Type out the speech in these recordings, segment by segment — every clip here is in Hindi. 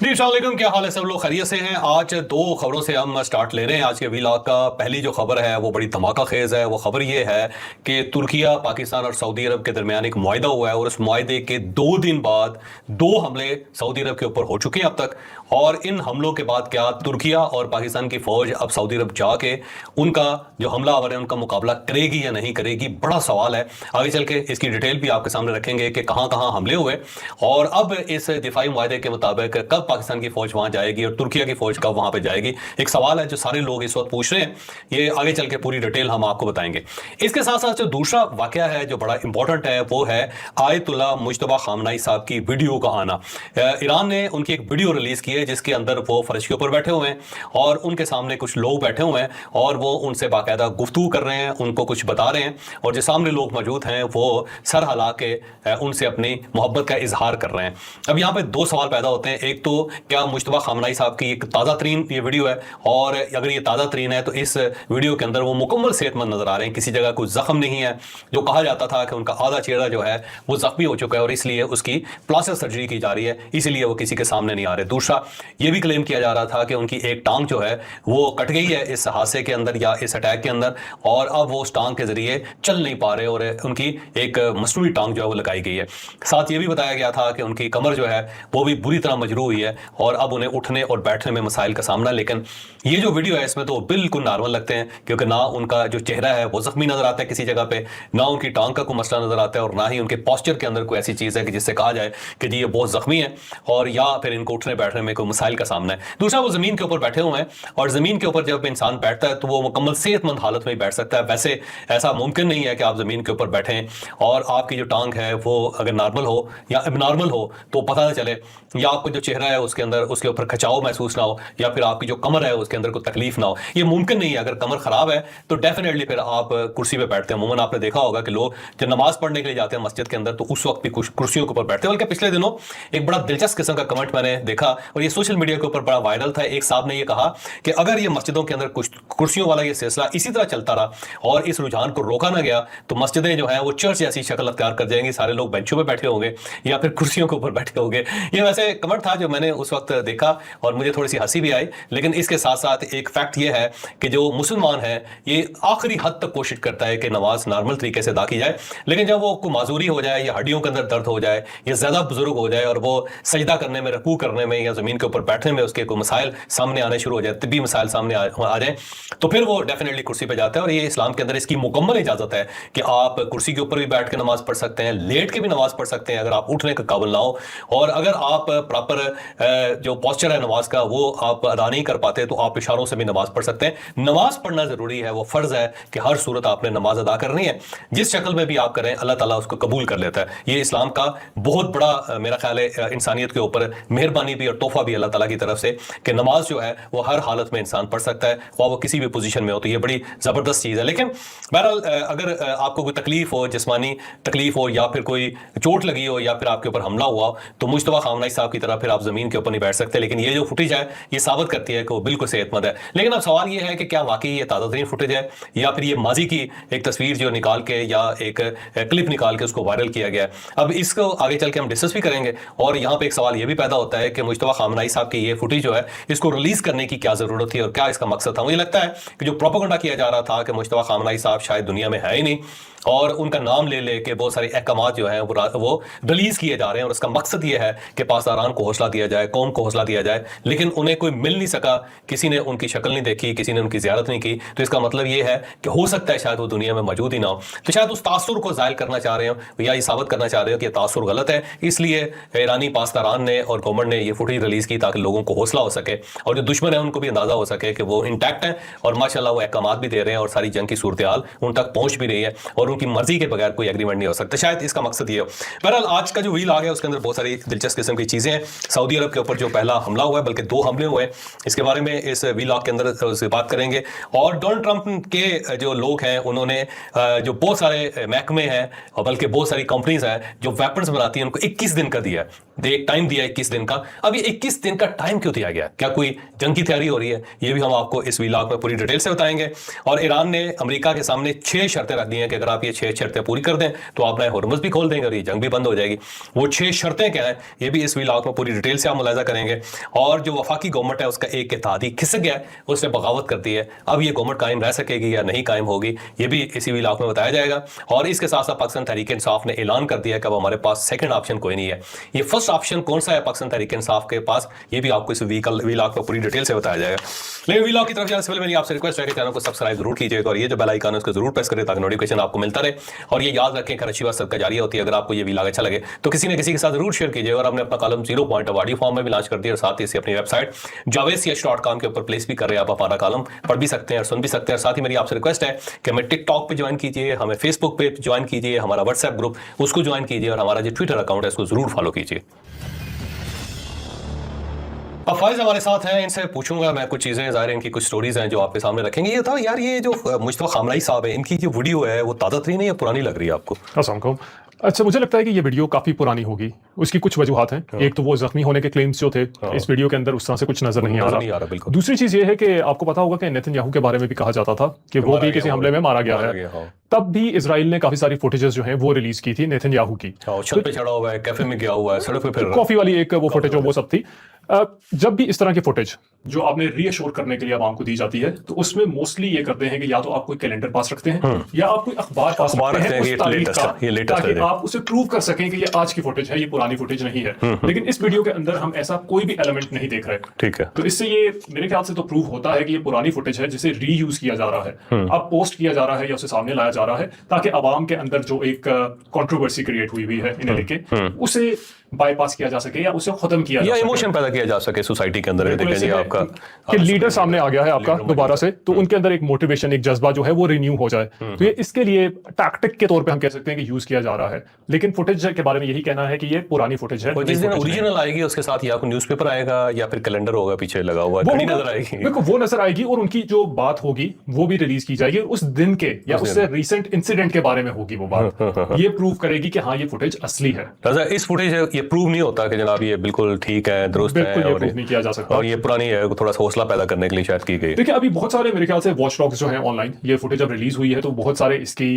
जी अस्सलाम वालेकुम, क्या हाल है? सब लोग खैरियत से हैं। आज दो खबरों से हम स्टार्ट ले रहे हैं आज के व्लॉग का। पहली जो खबर है वो बड़ी धमाका खेज है। वो खबर ये है कि तुर्किया, पाकिस्तान और सऊदी अरब के दरमियान एक मुआहिदा हुआ है और उस मुआहिदे के 2 दिन बाद 2 हमले सऊदी अरब के ऊपर हो चुके हैं अब तक। और इन हमलों के बाद क्या तुर्किया और पाकिस्तान की फौज अब सऊदी अरब जाके उनका जो हमलावर है उनका मुकाबला करेगी या नहीं करेगी, बड़ा सवाल है। आगे चल के इसकी डिटेल भी आपके सामने रखेंगे कि कहां कहां हमले हुए और अब इस दिफाई मुआहिदे के मुताबिक कब पाकिस्तान की फौज वहां जाएगी और तुर्किया की फौज कब वहां पे जाएगी। एक सवाल है जो सारे लोग इस वक्त पूछ रहे हैं। ये आगे चल के पूरी डिटेल हम आपको बताएंगे। इसके साथ साथ जो दूसरा वाकया है जो बड़ा इंपॉर्टेंट है वो है आयतुल्ला मुज्तबा खामनाई साहब की वीडियो का आना। ईरान ने उनकी एक वीडियो रिलीज की है जिसके अंदर वो फर्श के ऊपर बैठे हुए हैं और उनके सामने कुछ लोग बैठे हुए हैं और वो उनसे बाकायदा गुफ्तगू कर रहे हैं, उनको कुछ बता रहे हैं और जो सामने लोग मौजूद हैं वो सर हिला के उनसे अपनी मोहब्बत का इजहार कर रहे हैं। अब यहाँ पे दो सवाल पैदा होते हैं। एक तो क्या मुज्तबा खामनाई साहब की एक ताज़ा तरीन ये वीडियो है और अगर ये ताज़ा तरीन है तो इस वीडियो के अंदर वो मुकम्मल सेहतमंद नजर आ रहे हैं, किसी जगह कोई जख्म नहीं है। जो कहा जाता था कि उनका आधा चेहरा जो है वो जख्मी हो चुका है और इसलिए उसकी प्लास्टिक सर्जरी की जा रही है, इसीलिए वो किसी के सामने नहीं आ रहे। दूसरा ये भी क्लेम किया जा रहा था कि उनकी एक टांग जो है वो कट गई है इस हादसे के अंदर या इस अटैक के अंदर और अब वो उस टांग के जरिए चल नहीं पा रहे और उनकी एक मसनूई टांग जो है वो लगाई गई है। साथ ये भी बताया गया था कि उनकी कमर जो है वो भी बुरी तरह मजरू हुई है और अब उन्हें उठने और बैठने में मसाइल का सामना। लेकिन ये जो वीडियो है इसमें तो बिल्कुल नॉर्मल लगते हैं क्योंकि ना उनका जो चेहरा है वो जख्मी नजर आता है किसी जगह पे, ना उनकी टांग का कोई मसला नजर आता है और ना ही उनके पोस्चर के अंदर कोई ऐसी चीज है कि जिससे कहा जाए कि जी ये बहुत जख्मी है और या फिर इनको उठने बैठने में कोई मसाइल का सामना है। दूसरा वो जमीन के ऊपर बैठे हुए हैं और जमीन के ऊपर जब इंसान बैठता है तो वो मुकम्मल सेहतमंद हालत में बैठ सकता है। वैसे ऐसा मुमकिन नहीं है कि आप जमीन के ऊपर बैठें और आपकी जो टांग है वो अगर नॉर्मल हो या एबनॉर्मल हो तो पता ना चले, या आपको जो चेहरा है उसके अंदर उसके ऊपर खिंचाव महसूस ना हो या फिर आपकी जो कमर है उसके अंदर कोई तकलीफ ना हो। ये मुमकिन नहीं है। अगर कमर खराब है तो डेफिनेटली फिर आप कुर्सी पे बैठते हैं। अमूमन आपने देखा होगा कि लोग जब नमाज पढ़ने के लिए जाते हैं मस्जिद के अंदर तो उस वक्त भी कुर्सियों के ऊपर बैठते हैं। बल्कि पिछले दिनों एक बड़ा दिलचस्प किस्म का कमेंट मैंने देखा और ये सोशल मीडिया के ऊपर बड़ा वायरल था। एक साहब ने ये कहा कि अगर ये मस्जिदों के अंदर कुर्सियों वाला ये सिलसिला इसी तरह चलता रहा और इस रुझान को रोका ना गया तो मस्जिदें जो है वो चर्च जैसी शक्ल अख्तियार कर जाएंगी, सारे लोग बेंचों पे बैठे होंगे या फिर कुर्सियों के ऊपर बैठे होंगे। ये वैसे कमेंट था जो मैंने उस वक्त देखा और मुझे थोड़ी सी हंसी भी आई। लेकिन इसके साथ साथ एक फैक्ट ये है कि जो मुसलमान है ये आखिरी हद तक कोशिश करता है कि नमाज नॉर्मल तरीके से अदा की जाए, लेकिन जब वो कोई माजूरी हो जाए या हड्डियों के अंदर दर्द हो जाए या ज्यादा बुजुर्ग हो जाए और वो सजदा करने में, रकू करने में या जमीन के ऊपर बैठने में उसके कोई मसाइल सामने आने शुरू हो जाए, तिब्बी मसाइल सामने आ जाए तो फिर वो डेफिनेटली कुर्सी पर जाता है। और ये इस्लाम के अंदर इसकी मुकम्मल इजाजत है कि आप कुर्सी के ऊपर भी बैठ के नमाज पढ़ सकते हैं, लेट के भी नमाज पढ़ सकते हैं अगर आप उठने का काबिल ना हो। और अगर आप प्रॉपर जो पोस्चर है नमाज का वो आप अदा नहीं कर पाते तो आप इशारों से भी नमाज पढ़ सकते हैं। नमाज पढ़ना जरूरी है, वो फर्ज है कि हर सूरत आपने नमाज अदा करनी है। जिस शक्ल में भी आप करें अल्लाह ताला उसको कबूल कर लेता है। ये इस्लाम का बहुत बड़ा मेरा ख्याल है इंसानियत के ऊपर मेहरबानी भी और तोहफा भी अल्लाह ताला की तरफ से कि नमाज जो है वो हर हालत में इंसान पढ़ सकता है, वो किसी भी पोजीशन में हो। तो ये बड़ी जबरदस्त चीज है। लेकिन बहरहाल अगर आपको कोई तकलीफ हो, जिस्मानी तकलीफ हो या फिर कोई चोट लगी हो या फिर आपके ऊपर हमला हुआ हो तो मुज्तबा खामनाई साहब की तरह फिर आप जमीन के ऊपर नहीं बैठ सकते। लेकिन ये जो फुटेज है ये साबित करती है कि वो बिल्कुल सेहतमंद है। लेकिन अब सवाल ये है कि क्या वाकई ये ताज़ा तरीन फुटेज है या फिर ये माजी की एक तस्वीर जो निकाल के या एक क्लिप निकाल के उसको वायरल किया गया है। अब इसको आगे चल के हम डिस्कस भी करेंगे और यहाँ पे एक सवाल ये भी पैदा होता है कि मुज्तबा खामनाई साहब की ये फुटेज जो है इसको रिलीज करने की क्या जरूरत थी और क्या इसका मकसद था। मुझे लगता है कि जो प्रोपेगेंडा किया जा रहा था कि मुज्तबा खामनाई साहब शायद दुनिया में है ही नहीं और उनका नाम ले लेके बहुत सारे अहकामात जो है वो रिलीज किए जा रहे हैं और उसका मकसद ये है कि पासदारान को हौसला दिया जाए, कौम को हौसला दिया जाए। लेकिन उन्हें कोई मिल नहीं सका, किसी ने उनकी शक्ल नहीं देखी, किसी ने उनकी ज़ियारत नहीं की। तो इसका मतलब ये है कि हो सकता है शायद वो दुनिया में मौजूद ही ना हो। तो शायद उस तासुर को ज़ाहिर करना चाह रहे हो या ये साबित करना चाह रहे हो कि तासुर गलत है, इसलिए ईरानी पासदारान ने और गवर्नमेंट ने ये फुटेज रिलीज की ताकि लोगों को हौसला हो सके और जो दुश्मन है उनको भी अंदाजा हो सके कि वो इंटैक्ट है और माशाल्लाह वो अहकामात भी दे रहे हैं और सारी जंग की सूरत हाल उन तक पहुंच भी रही है और उनकी मर्जी के बगैर कोई एग्रीमेंट नहीं हो सकता। शायद इसका मकसद ये हो। बहरहाल आज का जो व्हील आ गया उसके अंदर बहुत सारी दिलचस्प किस्म की चीजें हैं। सऊदी अरब के ऊपर जो पहला हमला हुआ है, बल्कि 2 हमले हुए, इसके बारे में इस व्लॉग के अंदर से बात करेंगे। और डोनाल्ड ट्रंप के जो लोग हैं उन्होंने जो बहुत सारे महकमे हैं और बल्कि बहुत सारी कंपनीज हैं जो वेपन्स बनाती हैं उनको 21 दिन का दिया है, एक टाइम दिया 21 दिन का। अब ये 21 दिन का टाइम क्यों दिया गया? क्या कोई जंग की तैयारी हो रही है? ये भी हम आपको इस व्लॉग में पूरी डिटेल से बताएंगे। और ईरान ने अमेरिका के सामने 6 शर्तें रख दी हैं कि अगर आप आप ये 6 शर्तें पूरी कर दें तो आप नए हुरमुज़ भी खोल देंगे और ये जंग भी बंद हो जाएगी। वो 6 शर्तें क्या है ये भी इस व्लॉग में पूरी डिटेल से आप मुलाजा करेंगे। और जो वफाकी गवर्नमेंट है उसका एक इत्तेहादी खिसक गया है, उसने बगावत कर दी है, अब ये गवर्नमेंट कायम रह सकेगी या नहीं कायम होगी ये भी इसी व्लॉग में बताया जाएगा। और इसके साथ साथ पाकिस्तान तहरीक इंसाफ ने ऐलान कर दिया कि अब हमारे पास सेकंड ऑप्शन कोई नहीं है। ये फर्स्ट ऑप्शन कौन सा है पाकिस्तान तहरीक इंसाफ के पास, ये भी आपको इस व्लॉग में पूरी डिटेल से बताया जाएगा। लेकिन व्लॉग की तरफ जाने से पहले मेरी आपसे रिक्वेस्ट है कि चैनल को सब्सक्राइब जरूर कीजिएगा और ये जो बेल आइकन है उसको जरूर प्रेस करें ताकि नोटिफिकेशन आपको मिलता रहे। और ये याद रखें कि अच्छी बात सबका जारी होती है। अगर आपको ये व्लॉग अच्छा लगे तो किसी न किसी के साथ जरूर शेयर कीजिएगा। और हमने अपना कॉलम 0 पॉइंट ऑडियो फॉर्म में भी लॉन्च कर दिया और साथ ही इसे अपनी वेबसाइट javed.com के ऊपर प्लेस भी कर रहे हैं। आप हमारा कॉलम पढ़ भी सकते हैं और सुन भी सकते हैं। और साथ ही मेरी आपसे रिक्वेस्ट है कि हमें टिकटॉक पे ज्वाइन कीजिए, हमें फेसबुक पे ज्वाइन कीजिए, हमारा व्हाट्सएप ग्रुप उसको ज्वाइन कीजिए और हमारा जो ट्विटर अकाउंट है उसको जरूर फॉलो कीजिए। अब फाइज हमारे साथ हैं, इनसे पूछूंगा मैं कुछ चीज़ें, ज़ाहिर है इनकी कुछ स्टोरीज हैं जो आपके सामने रखेंगे। ये था यार ये जो मुस्तफा खामनाई साहब है इनकी जो वीडियो है वो ताज़ा तरीन है या पुरानी लग रही है आपको? अस्सलाम। अच्छा, मुझे लगता है कि ये वीडियो काफ़ी पुरानी होगी। उसकी कुछ वजूहात हैं। एक तो वो जख्मी होने के क्लेम्स जो थे इस वीडियो के अंदर उस तरह से कुछ नजर नहीं आ रहा। बिल्कुल। दूसरी चीज़ ये है कि आपको पता होगा कि नेतन्याहू के बारे में भी कहा जाता था कि वो भी किसी हमले में मारा गया है। तब भी इजराइल ने काफी सारी फुटेजेस जो हैं वो रिलीज की थी नेतन्याहू की। छत पे चढ़ा हुआ है, कैफे में गया हुआ है, सड़क पे फिर कॉफी वाली एक वो फुटेज वो सब थी। जब भी इस तरह की फुटेज जो आपने रीअश्योर करने के लिए आवाम को दी जाती है तो उसमें मोस्टली ये करते हैं कि या तो आप कोई कैलेंडर पास रखते हैं या आप कोई अखबार पास रखते हैं उस तारीख का, ताकि आप उसे प्रूव कर सकें कि ये आज की फुटेज है, ये पुरानी फुटेज नहीं है। लेकिन इस वीडियो के अंदर हम ऐसा कोई भी एलिमेंट नहीं देख रहे। ठीक है, तो इससे ये मेरे ख्याल से तो प्रूव होता है कि ये पुरानी फुटेज है जिसे रीयूज किया जा रहा है, अब पोस्ट किया जा रहा है या उसे सामने लाया जा रहा है ताकि आवाम के अंदर जो एक कंट्रोवर्सी क्रिएट हुई है इन्हें लेके उसे बाईपास किया जा सके या उसे खत्म किया जा सके, इमोशन पैदा किया जा सके सोसाइटी के अंदर। देखें जी आपका कि लीडर सामने आ गया है आपका दोबारा से, तो उनके अंदर एक मोटिवेशन, एक जज्बा जो है वो रिन्यू हो जाए। तो ये इसके लिए टैक्टिक के तौर पे हम कह सकते हैं कि यूज किया जा रहा है। लेकिन फुटेज के बारे में यही कहना है कि ये पुरानी फुटेज है। जिस दिन ओरिजिनल आएगी उसके साथ या कोई न्यूज़पेपर आएगा या फिर कैलेंडर होगा पीछे लगा हुआ, घड़ी नजर आएगी। देखो वो नजर आएगी और उनकी जो बात होगी वो भी रिलीज की जाएगी उस दिन के या उससे रिसेंट इंसिडेंट के बारे में होगी वो बात। ये प्रूव करेगी कि हाँ ये फुटेज असली है। इस फुटेज ये प्रूव नहीं होता कि जनाब ये बिल्कुल ठीक है, दुरुस्त है, और नहीं किया जा सकता और ये पुरानी है, थोड़ा सा हौसला पैदा करने के लिए शायद की गई। देखिए अभी बहुत सारे मेरे ख्याल से वॉच डॉग्स जो हैं ऑनलाइन, ये फुटेज जब रिलीज हुई है तो बहुत सारे इसकी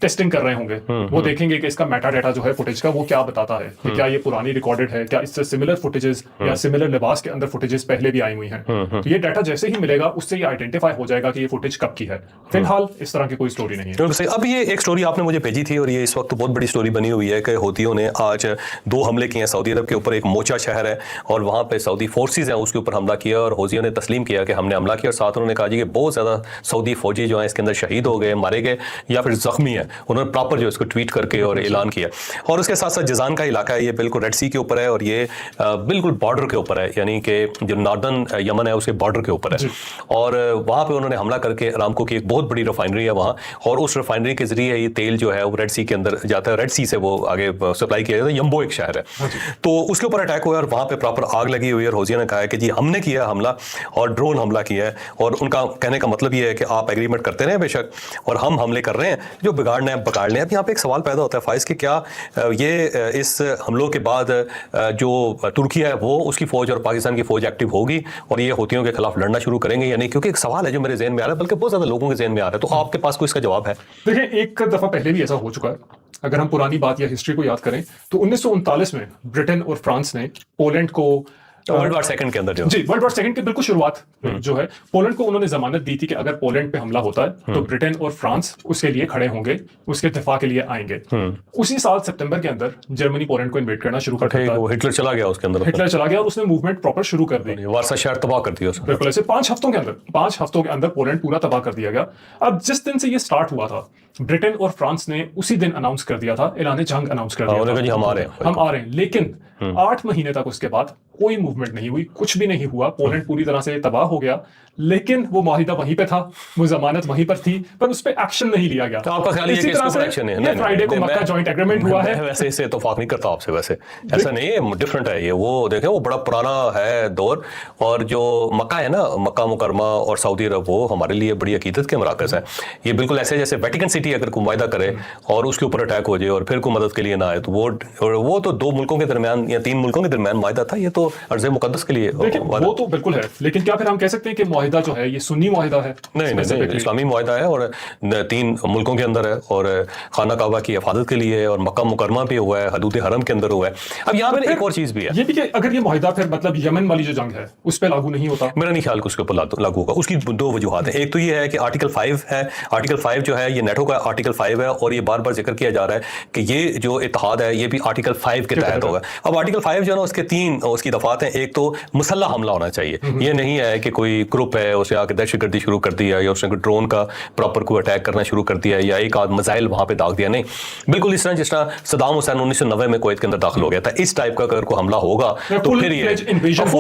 टेस्टिंग कर रहे होंगे। वो देखेंगे कि इसका मेटा डाटा जो है फुटेज का वो क्या बताता है, कि क्या ये पुरानी रिकॉर्डेड है, क्या इससे सिमिलर फुटेजेस या सिमिलर लिबास के अंदर फुटेजेस पहले भी आई हुई हैं। तो ये डाटा जैसे ही मिलेगा उससे ये आइडेंटिफाई हो जाएगा कि ये फुटेज कब की है। फिलहाल इस तरह की कोई स्टोरी नहीं है। अब ये एक स्टोरी आपने मुझे भेजी थी और ये इस वक्त बहुत बड़ी स्टोरी बनी हुई है कि हौथियों ने आज 2 हमले किए हैं सऊदी अरब के ऊपर। एक मोचा शहर है और वहाँ पे सऊदी फोर्सेज हैं उसके ऊपर हमला किया और हौथियों ने तस्लीम किया कि हमने हमला किया। और साथ उन्होंने कहा जी कि बहुत ज़्यादा सऊदी फौजी जो हैं इसके अंदर शहीद हो गए, मारे गए या फिर जख्मी हैं। उन्होंने प्रॉपर जो इसको ट्वीट करके और ऐलान किया। और उसके साथ साथ जजान का इलाका है, ये बिल्कुल रेड सी के ऊपर है और ये बिल्कुल बॉर्डर के ऊपर है, यानी कि जो नॉर्दर्न यमन है उसके बॉर्डर के ऊपर है। और वहाँ पे उन्होंने हमला करके अरामको की एक बहुत बड़ी रिफाइनरी है वहाँ, और उस रिफाइनरी के जरिए ये तेल जो है वो रेड सी के अंदर जाता है, रेड सी से वो आगे सप्लाई किया जाता है। यम्बो एक शहर है, तो उसके ऊपर अटैक हुआ और वहाँ पे प्रॉपर आग लगी हुई है। और हौथिया ने कहा है कि जी हमने किया हमला और ड्रोन हमला किया है। और उनका कहने का मतलब ये है कि आप एग्रीमेंट करते रहे बेशक, और हम हमले कर रहे हैं, जो बिगाड़ना है पकड़ लें। अब यहाँ पे एक सवाल पैदा होता है फाइज कि क्या ये इस हमलों के बाद जो तुर्की है वो उसकी फौज और पाकिस्तान की फौज एक्टिव होगी और ये हौथियों के खिलाफ लड़ना शुरू करेंगे या नहीं? क्योंकि एक सवाल है जो मेरे जहन में आ रहा है, बल्कि बहुत ज्यादा लोगों के जहन में आ रहा है। तो आपके पास कोई इसका जवाब है? देखिए एक दफा पहले भी ऐसा हो चुका है। अगर हम पुरानी बात या हिस्ट्री को याद करें तो 1939 में ब्रिटेन और फ्रांस ने पोलैंड को वर्ल्ड वॉर सेकंड के अंदर जो वर्ल्ड वॉर सेकंड की बिल्कुल शुरुआत जो है, पोलैंड को उन्होंने जमानत दी थी कि अगर पोलैंड पे हमला होता है तो ब्रिटेन और फ्रांस उसके लिए खड़े होंगे, उसके दिफा के लिए आएंगे। उसी साल सितंबर के अंदर जर्मनी पोलैंड को इन्वेड करना शुरू करता है। हिटलर चला गया उसके अंदर, हिटलर चला गया और उसने मूवमेंट प्रॉपर शुरू कर दी, वारसा शहर तबाह कर दिया उसने। बिल्कुल ऐसे 5 हफ्तों के अंदर पोलैंड पूरा तबाह कर दिया गया। अब जिस दिन से ये स्टार्ट हुआ था, ब्रिटेन और फ्रांस ने उसी दिन अनाउंस कर दिया था, ऐलान जंग अनाउंस कर दिया था, हम आ रहे हैं। लेकिन 8 महीने तक उसके बाद कोई मूवमेंट नहीं हुई, कुछ भी नहीं हुआ। पोलैंड पूरी तरह से तबाह हो गया, लेकिन वो माहिदा वहीं पे था, वो जमानत वहीं पर थी, पर उस पे एक्शन नहीं लिया गया। तो आपका ख्याल है कि इस पर एक्शन है? ये फ्राइडे को मक्का जॉइंट एग्रीमेंट हुआ है। वैसे इससे इत्तेफाक नहीं करता आपसे, वैसे ऐसा नहीं है, डिफरेंट है ये। वो देखें वो बड़ा पुराना है दौर, और जो मक्का है ना, मक्का मुकरमा और सऊदी अरब, वो हमारे लिए बड़ी अकीदत के मराकज़ है। ये बिल्कुल ऐसे जैसे वेटिकन सिटी अगर कोई वायदा करे और उसके ऊपर अटैक हो जाए और फिर कोई मदद के लिए ना आए, तो वो तो 2 मुल्कों के दरमियान या 3 मुल्कों के दरमियान वायदा था। ये तो अर्ज़ मुक़द्दस के लिए देखिए वो तो बिल्कुल है, लेकिन क्या फिर हम कह सकते हैं कि मुआहिदा जो है ये सुन्नी मुआहिदा है? नहीं, इस्लामी मुआहिदा है और 3 मुल्कों के अंदर है और खाना काबा की हिफाजत के लिए और मक्का मुकरमा पे हुआ है, हदूद हरम के अंदर हुआ है। अब यहाँ पर एक और चीज़ भी है, ये भी कि अगर ये मुआहिदा फिर मतलब यमन वाली जो जंग है उस पर लागू नहीं होता? मेरा नहीं ख्याल कि उसके ऊपर लागू होगा। उसकी 2 वजूहात हैं। एक तो ये है कि आर्टिकल 5 है, आर्टिकल 5 जो है ये नेटो का आर्टिकल 5 है और ये बार बार जिक्र किया जा रहा है कि ये जो इत्तेहाद है ये भी आर्टिकल 5 के तहत होगा। अब आर्टिकल 5 जो है ना उसके 3 उसकी दफात हैं। एक तो मुसल्लह हमला होना चाहिए, ये नहीं है कि कोई ग्रुप है उसे आके दहशतगर्दी शुरू कर दिया या उसने कोई ड्रोन का प्रॉपर कोई अटैक करना शुरू कर दिया या एक आध मिसाइल वहां पे दाग दिया। नहीं, बिल्कुल इस तरह जिस तरह सदाम हुसैन 1990 में कुवैत के अंदर दाखिल हो गया था, इस टाइप का अगर कोई हमला होगा तो फिर ये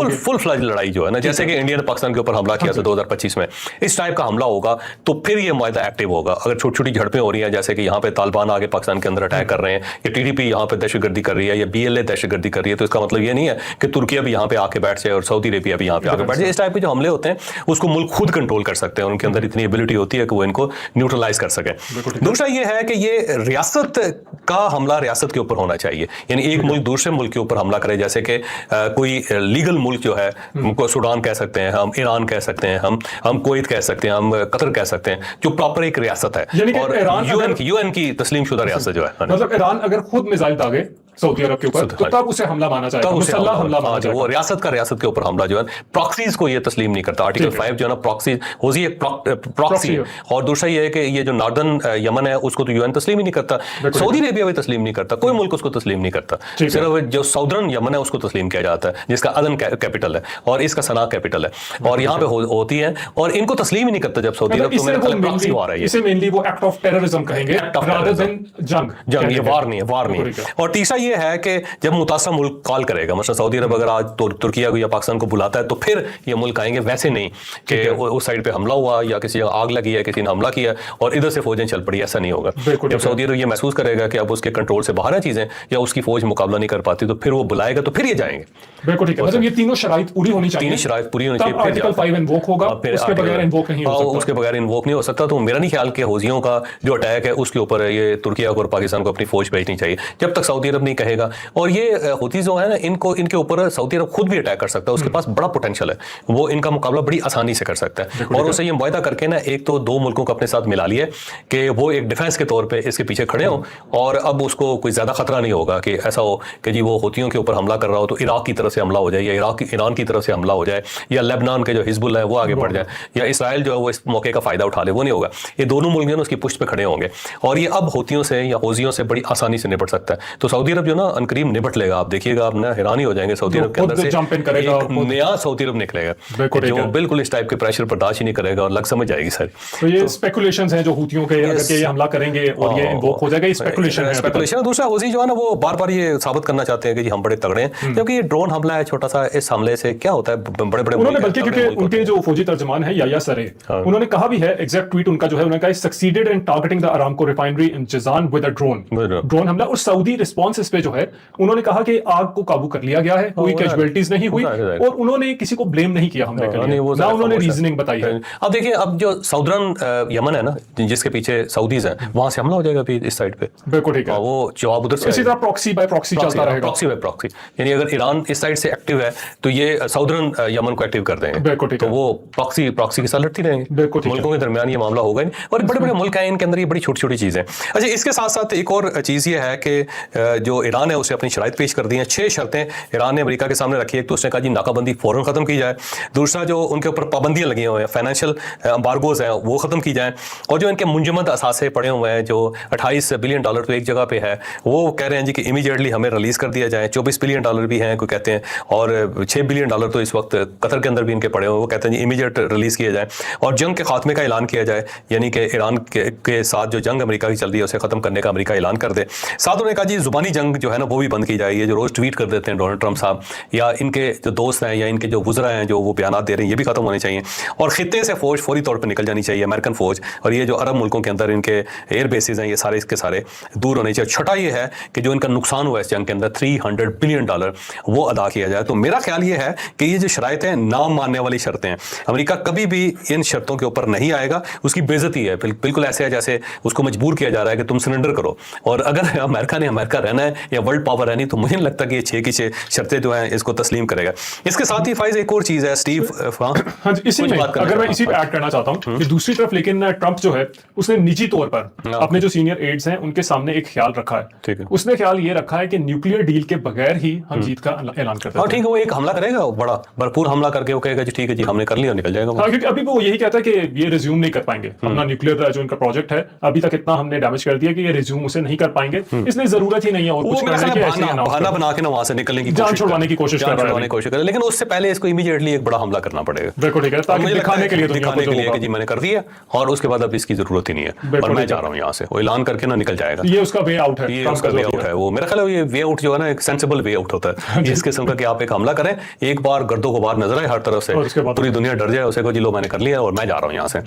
फुल फ्लैज लड़ाई जो है ना, जैसे कि इंडिया ने पाकिस्तान के ऊपर हमला किया था 2025 में, इस टाइप का हमला होगा तो फिर ये मुआहिदा एक्टिव होगा। अगर छोटी छोटी झड़पें हो रही हैं जैसे कि यहाँ पे तालिबान आगे पाकिस्तान के अंदर अटैक कर रहे हैं या टीडीपी यहाँ पे दहशतगर्दी कर रही है या BLA दहशतगर्दी कर रही है, तो इसका मतलब ये नहीं है कि तुर्की भी यहाँ पे आके बैठ जाए और सऊदी अरेबिया भी यहाँ पे आके बैठ जाए। इस टाइप के जो हमले होते हैं उसको मुल्क खुद कंट्रोल कर सकते हैं, उनके अंदर इतनी एबिलिटी होती है कि वो इनको न्यूट्रलाइज कर सके। दूसरा ये है कि ये रियासत का हमला रियासत के ऊपर होना चाहिए, यानी एक मुल्क दूसरे मुल्क के ऊपर हमला करे, जैसे कि कोई लीगल मुल्क जो है उनको सूडान कह सकते हैं हम, ईरान कह सकते हैं हम कुवैत कह सकते हैं, हम कतर कह सकते हैं, जो प्रॉपर एक रियासत है और यूएन की तस्लीम शुदा रियासत जो है। मतलब ईरान अगर खुद मिसाइल दागे सऊदी अरब के ऊपर तो तब उसे हमला माना जाएगा, मुसल्लह हमला माना जाएगा। वो रियासत का रियासत के ऊपर हमला जो है प्रॉक्सीज को ये तस्लीम नहीं करता। आर्टिकल 5 जो है ना प्रॉक्सी होजी एक प्रॉक्सी है। और दूसरा ये है कि ये जो नॉर्दर्न यमन है उसको तो यूएन तस्लीम ही नहीं करता, सऊदी अरेबिया भी तस्लीम नहीं करता, कोई मुल्क उसको तस्लीम नहीं करता, सिर्फ जो साउदर्न यमन है उसको तस्लीम किया जाता है, जिसका अदन कैपिटल है और इसका सना कैपिटल है और यहाँ पे होती है और इनको तस्लीम ही नहीं करता जब सऊदी अरब। इसे मेनली वो एक्ट ऑफ टेररिज्म कहेंगे रादर देन जंग, ये वार नहीं है। और तीसरा ये है कि जब मुतासर मुल्क कॉल करेगा, मतलब सऊदी अरब अगर आज तुर्किया को या पाकिस्तान को बुलाता है तो फिर ये मुल्क आएंगे, वैसे नहीं कि उस साइड पे हमला हुआ या किसी जगह आग लगी है, किसी ने हमला किया और इधर से फौजें चल पड़ी, ऐसा नहीं होगा। जब सऊदी अरब ये महसूस करेगा कि अब उसके कंट्रोल से बाहर है चीजें या उसकी फौज मुकाबला नहीं कर पाती तो फिर वो बुलाएगा, तो फिर ये जाएंगे। बिल्कुल ठीक है, मतलब ये तीनों शराइत पूरी होनी चाहिए, तीनों शराइत पूरी होनी चाहिए, आर्टिकल 5 इन्वोक होगा, उसके बगैर इन्वोक नहीं हो सकता। उसके बगैर इन्वोक नहीं हो सकता। तो मेरा नहीं ख्याल कि हौजियों का जो अटैक है उसके ऊपर ये तुर्किया और पाकिस्तान को अपनी फौज भेजनी चाहिए जब तक सऊदी अरब नहीं कहेगा। और ये हूथी जो है ना, इनके ऊपर सऊदी अरब खुद भी अटैक कर सकता है, उसके पास बड़ा पोटेंशियल है, वो इनका मुकाबला बड़ी आसानी से कर सकता है। और उसे ये मुआहिदा करके ना एक तो 2 मुल्कों को अपने साथ मिला लिए कि वो एक डिफेंस के तौर पे इसके पीछे खड़े हों और अब उसको कोई ज्यादा खतरा नहीं होगा कि ऐसा हो कि जी वो हूथियों के ऊपर हमला कर रहा हो तो इराक की तरफ से हमला हो जाए या ईरान की तरफ से हमला हो जाए या लेबनान के जो हिजबुल है वो आगे बढ़ जाए या इसराइल जो है वो इस मौके का फायदा उठा ले, वो नहीं होगा। ये दोनों मुल्क जो है उसकी पुष्ट पे खड़े होंगे और ये अब हूथियों से या हौजियों से बड़ी आसानी से निपट सकता है। तो सऊदी अरब जो ना अनकरीब निपट लेगा, आप देखिएगा, आप ना हैरान ही हो जाएंगे। सऊदी अरब के अंदर से एक नया सऊदी अरब निकलेगा जो बिल्कुल इस टाइप के प्रेशर बर्दाश्त ही नहीं करेगा और लग समझ जाएगी सर। तो ये स्पेकुलेशंस हैं जो हूथियों के अगर ये हमला करेंगे और ये इन्वोक हो जाएगा, स्पेकुलेशन है। स्पेकुलेशन। दूसरा हौजी जो है ना वो बार बार ये साबित करना चाहते हैं कि जी हम बड़े तगड़े हैं, क्योंकि ये ड्रोन हमला है छोटा सा, इस हमले से क्या होता है बड़े-बड़े उन्होंने बल्कि क्योंकि उनके जो फौजी तर्जमान है याया सरे, उन्होंने कहा भी है, एग्जैक्ट ट्वीट उनका जो है, उन्होंने कहा succeeded in targeting the Aramco refinery in Jizan with a drone हमला। और सऊदी रिस्पांस इस पे जो है उन्होंने कहा कि आग को काबू कर लिया गया है, कोई कैजुअलिटीज नहीं हुई और उन्होंने किसी को ब्लेम नहीं किया हमले के लिए, ना उन्होंने रीजनिंग बताई है। अब देखिए, अब जो साउदर्न यमन है ना जिसके पीछे सऊदीज हैं, वहां से हमला हो जाएगा अभी इस साइड पे। बिल्कुल ठीक है, वो जवाब उधर से इसी तरह प्रॉक्सी बाय प्रॉक्सी चलता रहेगा। प्रॉक्सी बाय प्रॉक्सी, यानी अगर ईरान इस साइड से एक्टिव है तो ये साउदर्न यमन को एक्टिव कर देंगे, तो वो प्रॉक्सी के साथ लड़ती रहेंगे, मुल्कों के दरमियान ये मामला होगा नहीं। और बड़े बड़े मुल्क हैं, इनके अंदर ये बड़ी छोटी छोटी चीजें। अच्छा, इसके साथ साथ एक और चीज ये है कि जो ईरान है उसे अपनी शराइत पेश कर दी हैं। 6 शर्तें ईरान ने अमेरिका के सामने रखी है। एक तो उसने कहा जी नाकाबंदी फौरन खत्म की जाए, दूसरा जो उनके ऊपर पाबंदियां लगी हुई हैं, फाइनेंशियल एम्बार्गोज हैं, वो खत्म की जाए, और जो इनके मुंजमद असासे पड़े हुए हैं जो $28 बिलियन तो एक जगह पे है, वो कह रहे हैं जी कि इमीडिएटली हमें रिलीज कर दिया जाए। $24 बिलियन भी हैं कोई कहते हैं, और $6 बिलियन तो इस वक्त कतर के अंदर भी इनके पड़े हुए, वो कहते हैं जी इमीडिएट रिलीज किया जाए और जंग के खात्मे का ऐलान किया जाए, यानी कि ईरान के साथ जो जंग अमेरिका की चल रही है उसे खत्म करने का अमेरिका ऐलान कर दे। साथ उन्होंने कहा जी जुबानी जंग जो है ना वो भी बंद की जाए, ये जो रोज ट्वीट कर देते हैं डोनाल्ड ट्रंप साहब या इनके जो दोस्त हैं या इनके जो वुज़रा हैं जो वो बयान दे रहे हैं, ये भी खत्म होने चाहिए और खित्ते से फौज फौरी तौर पर निकल जानी चाहिए, अमेरिकन फौज, और ये जो अरब मुल्कों के अंदर इनके एयर बेसिस हैं ये सारे इसके सारे दूर होने चाहिए। छठा ये है कि जो इनका नुकसान हुआ इस जंग के अंदर $300 बिलियन वो अदा किया जाए। तो मेरा ख्याल ये है कि ये जो शराइत हैं नाम मानने वाली शर्तें हैं, अमेरिका कभी भी इन शर्तों के ऊपर नहीं आएगा, उसकी बेइज्जती है, बिल्कुल ऐसे है जैसे उसको मजबूर किया जा रहा है कि तुम सरेंडर करो, और अगर अमेरिका ने अमेरिका रहना है या वर्ल्ड पावर है नहीं, तो मुझे नहीं लगता कि ये 6 की 6 शर्तें जो हैं इसको तस्लीम करेगा। इसके साथ ही फाइज एक और चीज है स्टीव, हाँ जी, इसी में अगर मैं इसी पे ऐड करना चाहता हूँ कि दूसरी तरफ लेकिन ट्रंप जो है उसने निजी तौर पर अपने जो सीनियर एड्स हैं उनके सामने एक ख्याल रखा है। उसने ख्याल ये रखा है कि न्यूक्लियर डील के बगैर ही हम जीत का ऐलान करते हैं। ठीक है, वो एक हमला करेगा, बड़ा भरपूर हमला करके वो कहेगा जी ठीक है जी हमने कर लिया और निकल जाएगा। हाँ, क्योंकि अभी वो यही कहता है कि ये रिज्यूम नहीं कर पाएंगे अपना न्यूक्लियर जो इनका प्रोजेक्ट है, अभी तक इतना हमने डैमेज कर दिया कि ये रिज्यूम उसे नहीं कर पाएंगे, इसलिए जरूरत ही नहीं है और कुछ करने की, ऐसे बहाना बना के ना वहां से निकलने की, जान छुड़वाने की कोशिश कर रहा है। लेकिन उससे पहले इसको इमीडिएटली एक बड़ा हमला करना पड़ेगा। बिल्कुल ठीक है, ताकि दिखाने के लिए कि जी मैंने कर दिया और उसके बाद अब इसकी जरूरत ही नहीं है और मैं जा रहा हूँ यहाँ से, वो ऐलान करके ना निकल जाएगा। ये उसका वे आउट है, ये उसका वे आउट है। वो मेरा ख्याल है ये वे आउट जो है ना एक सेंसिबल वे आउट होता है, इस किस्म का कि आप एक हमला करें, एक बार गर्दों को बाहर नजर आए हर तरफ से, पूरी दुनिया डर जाए, उसे को जी लो मैंने कर लिया और मैं जा रहा हूँ यहाँ से।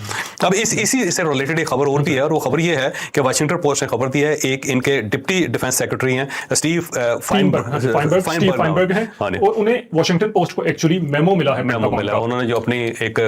अब इसी से रिलेटेड एक खबर और भी है, और वो खबर ये है कि वाशिंगटन पोस्ट ने खबर दी है, एक इनके डिप्टी डिफेंस सेक्रेटरी हैं स्टीव फाइनबर्ग हैं, और उन्हें वाशिंगटन पोस्ट को एक्चुअली मेमो मिला है। उन्होंने जो अपनी एक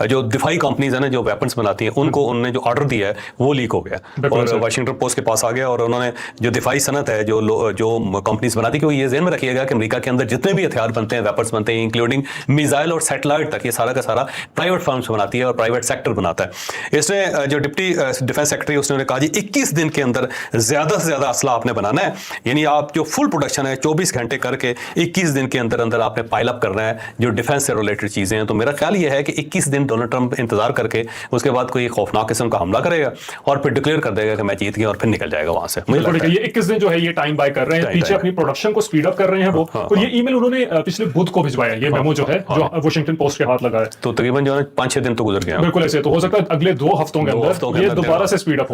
जो दिफाई कंपनीज है ना जो वेपन्स बनाती हैं उनको उन्होंने जो ऑर्डर दिया है वो लीक हो गया और वाशिंगटन पोस्ट के पास आ गया, और उन्होंने जो दिफाई सनत है जो कंपनीज बनाती है, क्योंकि ये ज़हन में रखिएगा कि अमेरिका के अंदर जितने भी हथियार बनते हैं, वेपन्स बनते हैं, इंक्लूडिंग मिसाइल और सैटेलाइट तक, ये सारा का सारा प्राइवेट फर्म्स बनाती है और प्राइवेट सेक्टर बनाता है। इसने जो डिप्टी डिफेंस सेक्रेटरी उसने कहा जी 21 दिन के अंदर ज्यादा से ज्यादा असला आपने बनाना है, यानी आप जो फुल प्रोडक्शन है 24 घंटे करके 21 दिन के अंदर अंदर आपने पाइल अप करना है जो डिफेंस से रिलेटेड चीजें हैं। तो मेरा ख्याल ये है कि 21 दिन डोनाल्ड ट्रंप इंतजार करके उसके बाद कोई खौफनाक किस्म का हमला करेगा और फिर डिक्लेयर कर देगा कि मैं जीत गया और फिर निकल जाएगा वहां से। मुझे लगता है ये 21 दिन जो है ये टाइम बाय कर रहे हैं, पीछे अपनी प्रोडक्शन को स्पीड अप कर रहे हैं वो। और ये ईमेल उन्होंने पिछले बुध को भिजवाया, ये मेमो जो है जो वाशिंगटन पोस्ट के हाथ लगा है, तो तकरीबन जो है 5-6 दिन तो गुजर गए। बिल्कुल ऐसे तो हो सकता है अगले 2 हफ्तों के अंदर ये दोबारा से स्पीड अप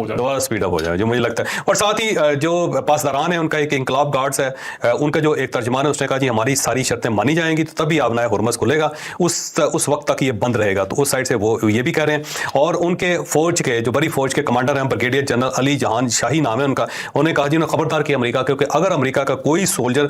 हो जाए, जो मुझे लगता है। और साथ ही जो पासदारान है उनका एक इंकलाब गार्ड्स है, उनका जो एक तर्जमान है उसने कहा जी हमारी सारी शर्तें मानी जाएंगी तो तभी आबना हुर्मस खुलेगा, उस वक्त तक ये बंद रहेगा। तो उस साइड से वो ये भी कह रहे हैं। और उनके फौज के जो बड़ी फौज के कमांडर हैं ब्रिगेडियर जनरल अली जहान शाही नाम है उनका, उन्होंने कहा जी उन्होंने खबरदार किया अमेरिका, क्योंकि अगर अमेरिका का कोई सोल्जर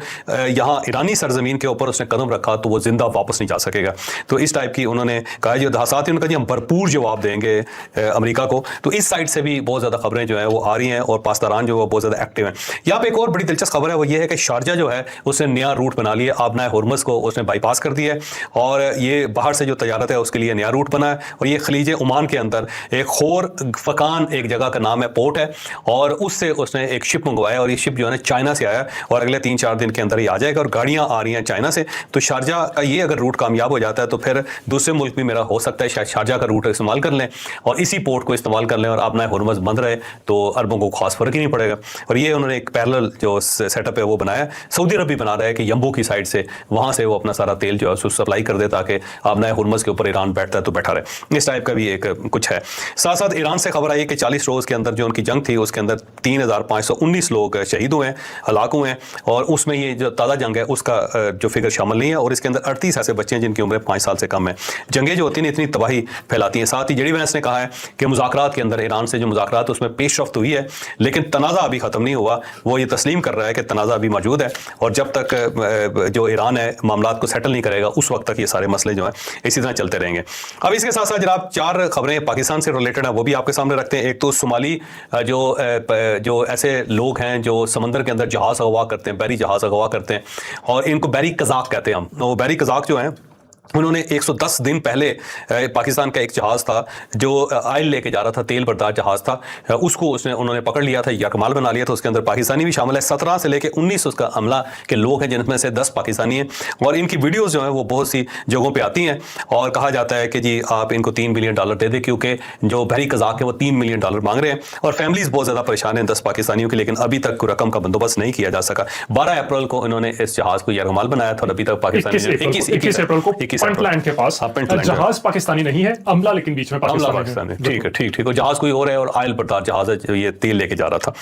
यहाँ ईरानी सरजमीन के ऊपर उसने कदम रखा तो वो जिंदा वापस नहीं जा सकेगा। तो इस टाइप की उन्होंने कहा जी, साथ ही उन्होंने कहा जी हम भरपूर जवाब देंगे अमेरिका को। तो इस साइड से भी बहुत ज्यादा खबरें जो है वो आ रही हैं और पासदारान जो है बहुत ज्यादा एक्टिव हैं। यहाँ पे एक और बड़ी दिलचस्प खबर है, वो ये है कि शारजा जो है उसने नया रूट बना लिया, आबना हुर्मस को उसने बाईपास कर दिया है और ये बाहर से जो तजारत है उसके लिए नया रूट बना है। और ये खलीज ओमान के अंदर एक खोर फकान एक जगह का नाम है, पोर्ट है, और उससे उसने एक शिप मंगवाया और ये शिप जो है ना चाइना से आया और अगले 3-4 दिन के अंदर ही आ जाएगा और गाड़ियां आ रही हैं चाइना से। तो शारजा का ये अगर रूट कामयाब हो जाता है तो फिर दूसरे मुल्क भी मेरा हो सकता है शायद शारजा का रूट इस्तेमाल कर लें और इसी पोर्ट को इस्तेमाल कर लें और अपना हुर्मस बंद रहे तो अरबों को खास फर्क ही नहीं पड़ेगा। और ये उन्होंने एक पैरेलल जो सेटअप है वो बनाया, सऊदी अरब भी बना रहा है कि यम्बू की साइड से वहां से वो अपना सारा तेल जो है उसको सप्लाई कर दे ताकि अपना हुर्मस के ऊपर ईरान बैठता है तो बैठा रहे। इस टाइप का भी एक कुछ है। साथ साथ ईरान से खबर आई कि 40 रोज के अंदर जो उनकी जंग थी उसके अंदर 3519 लोग शहीद हुए हैं, हलाक हुए हैं, और उसमें ये जो ताज़ा जंग है उसका जो फिगर शामिल नहीं है। और इसके अंदर 38 ऐसे बच्चे हैं जिनकी उम्र 5 साल से कम है। जंगें जो होती हैं इतनी तबाही फैलाती हैं। साथ ही जेडी वैंस ने कहा है कि मुज़ाकरात के अंदर ईरान से जो मुज़ाकरात उसमें पेशरफ्त हुई है लेकिन तनाज़ा अभी ख़त्म नहीं हुआ। वो ये तस्लीम कर रहा है कि तनाज़ा अभी मौजूद है और जब तक जो ईरान है मामलात को सेटल नहीं करेगा उस वक्त तक ये सारे मसले जो हैं इसी तरह चलते रहेंगे। अब इसके साथ साथ जनाब 4 खबरें पाकिस्तान से रिलेटेड है वो भी आपके सामने रखते हैं। एक तो सोमाली जो ऐसे लोग हैं जो समंदर के अंदर जहाज़ अगवा करते हैं, बहरी जहाज़ अगवा करते हैं और इनको बहरी कज़ाक कहते हैं हम। वो बहरी कज़ाक जो हैं उन्होंने 110 दिन पहले पाकिस्तान का एक जहाज़ था जो आयल लेके जा रहा था, तेल बरदार जहाज़ था, उसको उन्होंने पकड़ लिया था, यकमाल बना लिया था। उसके अंदर पाकिस्तानी भी शामिल है। 17 से लेके 19 उसका अमला के लोग हैं जिनमें से 10 पाकिस्तानी हैं और इनकी वीडियोस जो हैं वो बहुत सी जगहों पे आती हैं और कहा जाता है कि जी आप इनको $3 मिलियन दे दें क्योंकि जो बहरी कज़ाक है वो $3 मिलियन मांग रहे हैं और फैमिलीज बहुत ज़्यादा परेशान हैं 10 पाकिस्तानियों की, लेकिन अभी तक रकम का बंदोबस्त नहीं किया जा सका। 12 अप्रैल को इन्होंने इस जहाज़ को यकमाल बनाया था और अभी तक पाकिस्तानी 21 अप्रैल को के पास जहाज पाकिस्तानी नहीं है, अमला लेकिन बीच में पाकिस्तानी है। ठीक है, ठीक। और जहाज कोई और है और आयल बरदार जहाज है जो ये तेल लेके जा रहा था।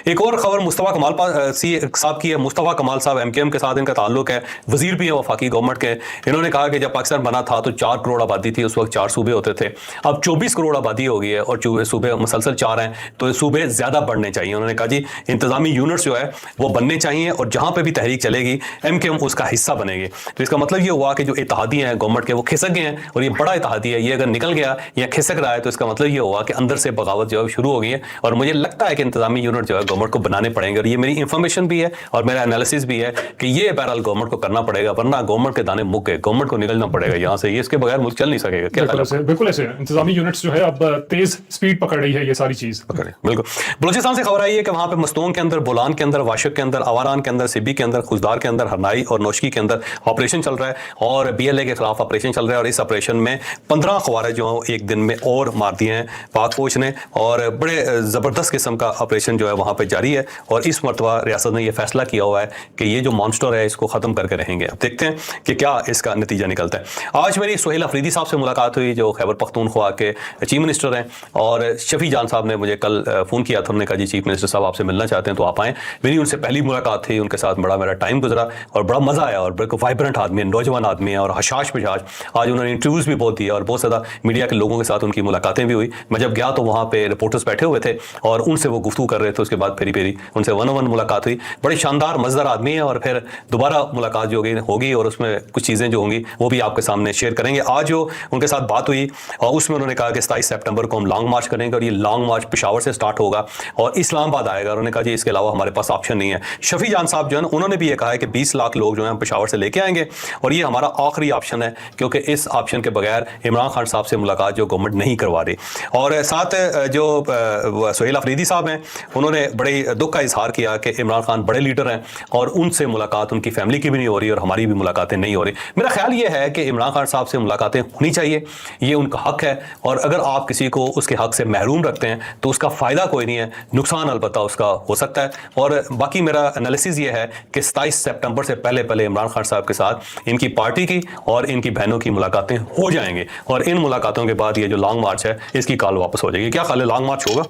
एक और खबर मुस्तफा कमाल साहब की है। मुस्तफा कमाल साहब MKM के साथ इनका ताल्लुक है, वजीर भी है वफाकी गवर्नमेंट के। इन्होंने कहा कि जब पाकिस्तान बना था तो 4 करोड़ आबादी थी, उस वक्त 4 सूबे होते थे, अब 24 करोड़ आबादी हो गई है और सूबे मुसलसल 4 हैं तो सूबे ज्यादा बढ़ने चाहिए। उन्होंने कहा जी इंतजामी यूनिट्स जो है वो बनने चाहिए और जहां पर भी तहरीक चलेगी MKM उसका हिस्सा बनेगी। तो इसका मतलब ये हुआ कि जो इत्तेहादी हैं गवर्नमेंट के, वो खिसक गए हैं और ये बड़ा इत्तेहादी है। ये अगर निकल गया या खिसक रहा है तो इसका मतलब ये होगा कि अंदर से बगावत जो है शुरू हो गई है। और मुझे लगता है कि इंतजामी यूनिट जो है गवर्नमेंट को बनाने पड़ेंगे, और ये मेरी इंफॉर्मेशन भी है और मेरा एनालिसिस भी है कि ये बहरहाल गवर्नमेंट को करना पड़ेगा, वरना गवर्नमेंट के दाने मुक गए, गवर्नमेंट को निकलना पड़ेगा यहाँ से, ये इसके बगैर मुल्क चल नहीं सकेगा। क्या बिल्कुल ऐसे इंतजामी यूनिट्स जो है अब तेज स्पीड पकड़ रही है ये सारी चीज। बिल्कुल। बलूचिस्तान से खबर आई है कि वहां पे मस्तूंग के अंदर, बोलान के अंदर, वाशिक के अंदर, आवारान के अंदर, सिब्बी के अंदर, खुजदार के अंदर, हरनाई और नौशकी के अंदर ऑपरेशन चल रहा है और BLA के खिलाफ ऑपरेशन चल रहा है। और इस ऑपरेशन में 15 खवारिज जो एक दिन में और मार दिए हैं पाक फौज ने, और बड़े ज़बरदस्त किस्म का ऑपरेशन जो है वहाँ पे जारी है। और इस मरतबा रियासत ने यह फैसला किया हुआ है कि ये जो मॉन्स्टर है इसको ख़त्म करके रहेंगे। अब देखते हैं कि क्या इसका नतीजा निकलता है। आज मेरी सुहेल अफरीदी साहब से मुलाकात हुई, जो खैबर पख्तूनख्वा के चीफ मिनिस्टर हैं, और शफी जान साहब ने मुझे कल फ़ोन किया था। उन्होंने कहा जी चीफ मिनिस्टर साहब आपसे मिलना चाहते हैं तो आप आएँ। मेरी उनसे पहली मुलाकात थी, उनके साथ बड़ा मेरा टाइम गुजरा और बड़ा मज़ा आया। और बिल्कुल वाइब्रेंट आदमी है, नौजवान आदमी है और हशाश पिशाश। आज उन्होंने इंटरव्यूज़ भी बहुत दिए और बहुत ज़्यादा मीडिया के लोगों के साथ उनकी मुलाकातें भी हुई। मैं जब गया तो वहाँ पे रिपोर्टर्स बैठे हुए थे और उनसे वो गुफ्तगू कर रहे थे। उसके बाद फेरी उनसे 1-on-1 मुलाकात हुई। बड़ी शानदार मज़ेदार आदमी है और फिर दोबारा मुलाकात जो होगी और उसमें कुछ चीज़ें जो होंगी वो भी आपके सामने शेयर करेंगे। आज जो उनके साथ बात हुई और उसमें उन्होंने कहा कि 27 सितंबर को हम लॉन्ग मार्च करेंगे और ये लॉन्ग मार्च पेशावर से स्टार्ट होगा और इस्लामाबाद आएगा। उन्होंने कहा जी इसके अलावा हमारे पास ऑप्शन नहीं है। शफी जान साहब जो है उन्होंने भी ये कहा है कि 20 लाख लोग जो हैं पेशावर से लेके आएंगे और ये हमारा आखिरी ऑप्शन है, क्योंकि इस ऑप्शन के बगैर इमरान खान साहब से मुलाकात जो गवर्नमेंट नहीं करवा रही। और साथ जो सुहेल अफरीदी साहब हैं उन्होंने बड़े दुख का इजहार किया कि इमरान खान बड़े लीडर हैं और उनसे मुलाकात उनकी फैमिली की भी नहीं हो रही और हमारी भी मुलाकातें नहीं हो रही। मेरा ख्याल ये है कि इमरान खान साहब से मुलाकातें होनी चाहिए, ये उनका हक है। और अगर आप किसी को उसके हक से महरूम रखते हैं तो उसका फ़ायदा कोई नहीं है, नुकसान अलबत्ता उसका हो सकता है। और बाकी मेरा एनालिसिस ये है कि 27 सितंबर से पहले इमरान खान साहब के साथ इनकी पार्टी की और इनकी बहनों की मुलाकातें हो जाएंगी और इन मुलाकातों के बाद ये जो लॉन्ग मार्च है इसकी कॉल वापस हो जाएगी। क्या ख्याल है, लॉन्ग मार्च होगा?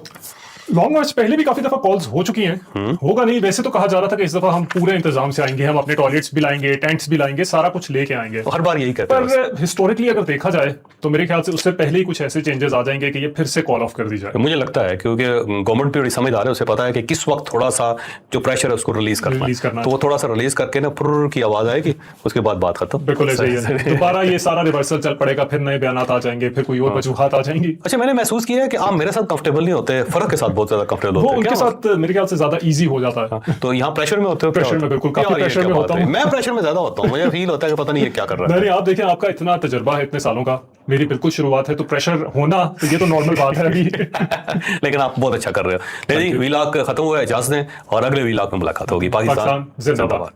लॉन्ग मार्च पहले भी काफी दफा कॉल्स हो चुकी हैं, होगा नहीं। वैसे तो कहा जा रहा था कि इस दफा हम पूरे इंतजाम से आएंगे, हम अपने टॉयलेट्स भी लाएंगे, टेंट्स भी लाएंगे, सारा कुछ लेके आएंगे। हर बार यही कहते हैं। पर हिस्टोरिकली अगर देखा जाए तो मेरे ख्याल से उससे पहले ही कुछ ऐसे चेंजेस आ जाएंगे कि ये फिर से कॉल ऑफ कर दी जाए। मुझे लगता है क्योंकि गवर्नमेंट भी बड़ी समझदार है, उसे पता है कि किस वक्त थोड़ा सा जो प्रेशर है उसको रिलीज करना, तो वो थोड़ा सा रिलीज करके ना फुर्र की आवाज आएगी, उसके बाद बात खत्म। बिल्कुल ऐसे ही है। दोबारा ये सारा रिवर्सल चल पड़ेगा, फिर नए बयान आ जाएंगे, फिर कोई और वजूहात आ जाएंगी। अच्छा, मैंने महसूस किया है कि आप मेरे साथ कंफर्टेबल नहीं होते, फर्क के साथ बहुत ज्यादा कंफर्टेबल होते हैं। उनके साथ मेरे ख्याल से ज्यादा इजी हो जाता है। तो यहाँ प्रेशर में होते हो? प्रेशर में बिल्कुल, काफी प्रेशर में होता हूँ मैं। प्रेशर में ज्यादा होता हूँ, मुझे फील होता है कि पता नहीं ये क्या कर रहा है। आप देखें, आपका इतना तजुर्बा है इतने सालों का, मेरी बिल्कुल शुरुआत है, तो प्रेशर होना तो ये तो नॉर्मल बात है अभी। लेकिन आप बहुत अच्छा कर रहे हो। वीलॉग खत्म हुआ है, इजाजत दें और अगले वीलॉग में मुलाकात होगी। पाकिस्तान जिंदाबाद।